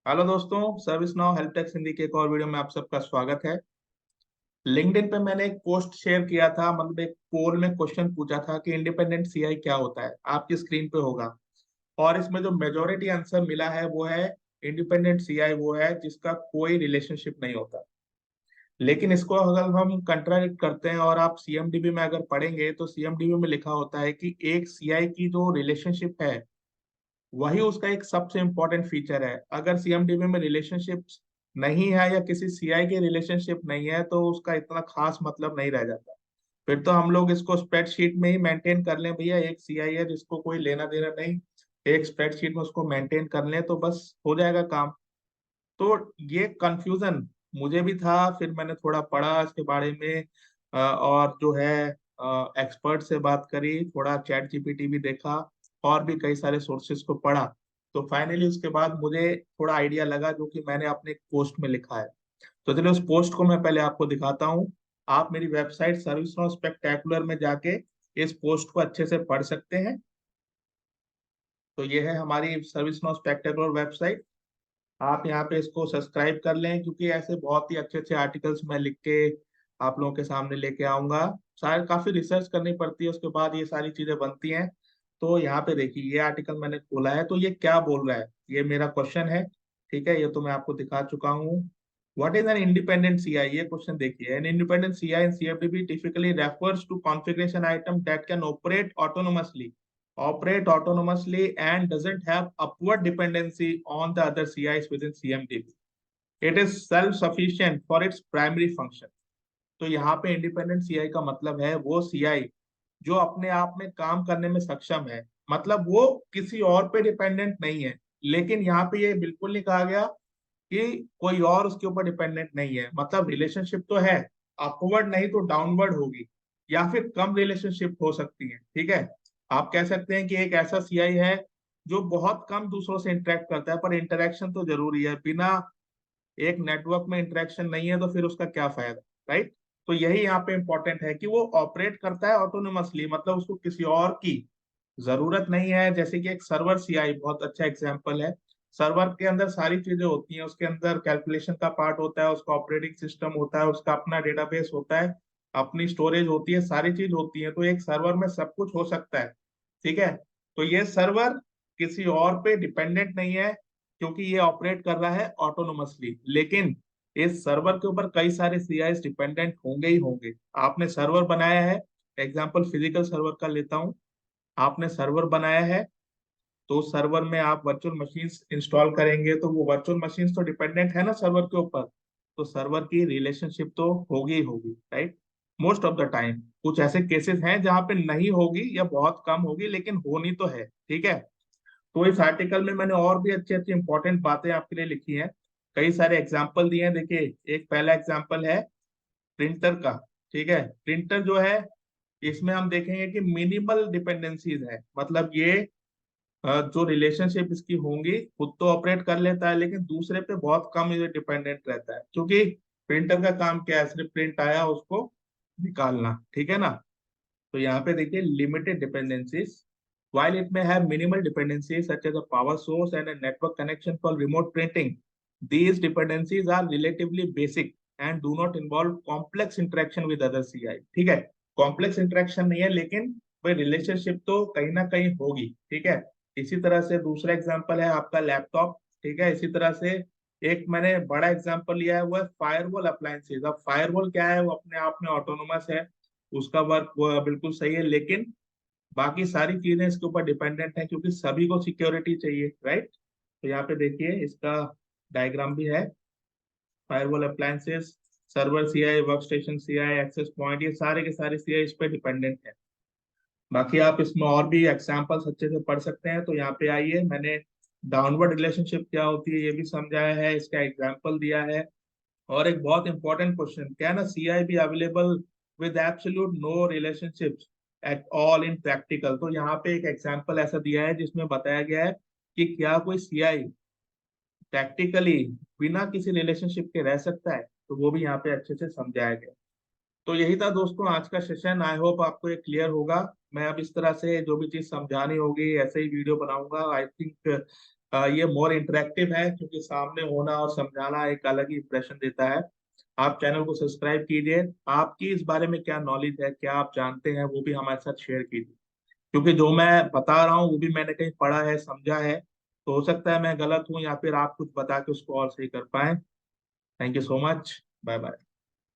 Hello दोस्तों, service now help desk Hindi के एक और वीडियो में आप सबका स्वागत है। लिंक्डइन पे मैंने एक पोस्ट शेयर किया था, मतलब एक पोल में क्वेश्चन पूछा था कि इंडिपेंडेंट सीआई क्या होता है। आपकी स्क्रीन पे होगा। और इसमें जो मेजोरिटी आंसर मिला है वो है इंडिपेंडेंट सीआई वो है जिसका कोई रिलेशनशिप नहीं होता। लेकिन इसको अगर हम कंट्राडिक्ट करते हैं और आप सीएमडीबी में अगर पढ़ेंगे तो सीएमडीबी में लिखा होता है कि एक सीआई की जो रिलेशनशिप है वही उसका एक सबसे इंपॉर्टेंट फीचर है। अगर सीएमडीबी में रिलेशनशिप नहीं है या किसी सीआई की रिलेशनशिप नहीं है तो उसका इतना खास मतलब नहीं रह जाता। फिर तो हम लोग इसको स्प्रेडशीट में ही मेंटेन कर लें, भैया एक सीआई है जिसको कोई लेना देना नहीं, एक स्प्रेडशीट में उसको मेंटेन कर लें तो बस हो जाएगा काम। तो ये कंफ्यूजन मुझे भी था, फिर मैंने थोड़ा पढ़ा इसके बारे में और जो है एक्सपर्ट से बात करी, थोड़ा चैट जीपीटी भी देखा और भी कई सारे सोर्सेज को पढ़ा। तो फाइनली उसके बाद मुझे थोड़ा आइडिया लगा जो कि मैंने अपने पोस्ट में लिखा है। तो चलिए उस पोस्ट को मैं पहले आपको दिखाता हूँ। आप मेरी वेबसाइट सर्विस नाउ स्पेक्टेकुलर में जाके इस पोस्ट को अच्छे से पढ़ सकते हैं। तो ये है हमारी सर्विस नाउ स्पेक्टेकुलर वेबसाइट। आप यहाँ पे इसको सब्सक्राइब कर लें क्योंकि ऐसे बहुत ही अच्छे अच्छे आर्टिकल्स मैं लिख के आप लोगों के सामने लेके आऊंगा। शायद काफी रिसर्च करनी पड़ती है, उसके बाद ये सारी चीजें बनती हैं। तो यहाँ पे देखिए ये आर्टिकल मैंने खोला है, तो ये क्या बोल रहा है, ये मेरा क्वेश्चन है। ठीक है, ये तो मैं आपको दिखा चुका हूँ। What is an independent CI, ये क्वेश्चन देखिए। An independent CI in CFDB typically refers to configuration item that can operate autonomously and doesn't have upward dependency on the other CIs within CMDB. It is self-sufficient for its primary function. तो यहाँ पे independent CI का मतलब है वो CI जो अपने आप में काम करने में सक्षम है, मतलब वो किसी और पे डिपेंडेंट नहीं है। लेकिन यहाँ पे ये बिल्कुल नहीं कहा गया कि कोई और उसके ऊपर डिपेंडेंट नहीं है, मतलब रिलेशनशिप तो है, अपवर्ड नहीं तो डाउनवर्ड होगी या फिर कम रिलेशनशिप हो सकती है। ठीक है, आप कह सकते हैं कि एक ऐसा सीआई है जो बहुत कम दूसरों से इंटरेक्ट करता है, पर इंटरेक्शन तो जरूरी है। बिना एक नेटवर्क में इंटरेक्शन नहीं है तो फिर उसका क्या फायदा, राइट। तो यही यहाँ पे इंपॉर्टेंट है कि वो ऑपरेट करता है ऑटोनोमसली, मतलब उसको किसी और की जरूरत नहीं है। जैसे कि एक सर्वर सीआई बहुत अच्छा एग्जांपल है। सर्वर के अंदर सारी चीजें होती हैं, उसके अंदर कैलकुलेशन का पार्ट होता है, उसका ऑपरेटिंग सिस्टम होता है, उसका अपना डेटाबेस होता है, अपनी स्टोरेज होती है, सारी चीज होती है। तो एक सर्वर में सब कुछ हो सकता है। ठीक है, तो ये सर्वर किसी और पे डिपेंडेंट नहीं है क्योंकि ये ऑपरेट कर रहा है ऑटोनोमसली। लेकिन इस सर्वर के ऊपर कई सारे सीआईएस डिपेंडेंट होंगे ही होंगे। आपने सर्वर बनाया है, एग्जांपल फिजिकल सर्वर का लेता हूं। आपने सर्वर बनाया है तो सर्वर में आप वर्चुअल मशीन्स इंस्टॉल करेंगे तो वो वर्चुअल मशीन्स तो डिपेंडेंट है ना सर्वर के ऊपर। तो सर्वर की रिलेशनशिप तो होगी ही होगी, right. Most of the time कुछ ऐसे केसेस हैं जहां पे नहीं होगी या बहुत कम होगी, लेकिन होनी तो है। ठीक है, तो इस आर्टिकल में मैंने और भी अच्छी अच्छी इंपॉर्टेंट बातें आपके लिए लिखी हैं, कई सारे एग्जाम्पल दिए हैं। देखिए एक पहला एग्जाम्पल है प्रिंटर का। ठीक है, प्रिंटर जो है इसमें हम देखेंगे कि मिनिमल डिपेंडेंसीज है, मतलब ये जो रिलेशनशिप इसकी होंगी खुद तो ऑपरेट कर लेता है लेकिन दूसरे पे बहुत कम ये डिपेंडेंट रहता है, क्योंकि प्रिंटर का काम क्या है, सिर्फ प्रिंट आया उसको निकालना। ठीक है ना। तो यहाँ पे देखिए limited dependencies while it may have minimal dependencies such as a power source and a network connection for remote printing, these dependencies are relatively basic and do not involve complex interaction with other CI। ठीक है, complex interaction नहीं है लेकिन भाई relationship तो कहीं ना कहीं होगी। ठीक है, इसी तरह से दूसरा एग्जांपल है आपका लैपटॉप। ठीक है, इसी तरह से एक मैंने बड़ा एग्जांपल लिया है वो है फायरवॉल अप्लायंसेज। अब फायरवॉल क्या है, वो अपने आप में ऑटोनोमस है, उसका वर्क बिल्कुल सही है, लेकिन बाकी सारी चीजें इसके ऊपर डिपेंडेंट है क्योंकि सभी को सिक्योरिटी चाहिए, राइट। तो यहाँ पे देखिए इसका डायग्राम भी है। Firewall appliances, server CI, work station CI, access point, ये सारे के सारे सीआई इस पे डिपेंडेंट है। बाकी आप इसमें और भी एग्जांपल्स अच्छे से पढ़ सकते हैं। तो यहाँ पे आइए, मैंने डाउनवर्ड रिलेशनशिप क्या होती है ये भी समझाया है, इसका एग्जाम्पल दिया है। और एक बहुत इंपॉर्टेंट क्वेश्चन, क्या है ना, CI be available with absolute no relationships at all in practical. तो यहाँ पे एक एग्जांपल ऐसा दिया है जिसमें बताया गया है कि क्या कोई सीआई प्रैक्टिकली बिना किसी रिलेशनशिप के रह सकता है, तो वो भी यहाँ पे अच्छे से समझाया गया। तो यही था दोस्तों आज का सेशन, आई होप आपको ये क्लियर होगा। मैं अब इस तरह से जो भी चीज समझानी होगी ऐसे ही वीडियो बनाऊंगा। आई थिंक ये मोर इंटरेक्टिव है क्योंकि सामने होना और समझाना एक अलग ही इंप्रेशन देता है। आप चैनल को सब्सक्राइब कीजिए। आपकी इस बारे में क्या नॉलेज है, क्या आप जानते हैं, वो भी हमारे साथ शेयर कीजिए, क्योंकि जो मैं बता रहा हूँ वो भी मैंने कहीं पढ़ा है, समझा है, तो हो सकता है मैं गलत हूँ या फिर आप कुछ बता के उसको और सही कर पाए। Thank you so much. Bye bye.